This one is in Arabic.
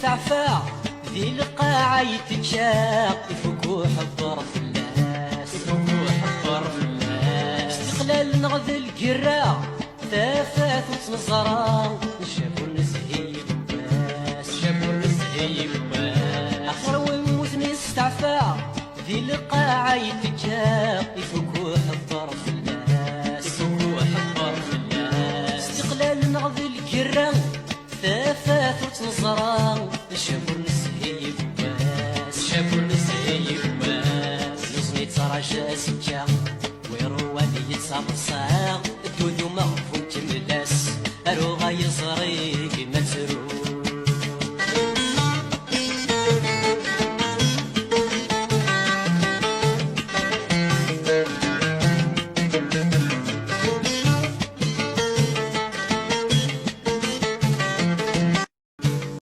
نستعفى ذي القاعة يتشاق يفكو حضر في الناس استقلال نغذي القرا ثافات وتنزرا شافوا النسهي بباس آخر ويموت نستعفى ذي القاعة يتشاق يفكو حضر في الناس استقلال نغذي القرا ثافات وتنزرا شافوا النسهي بباس نزني ترى جاسكا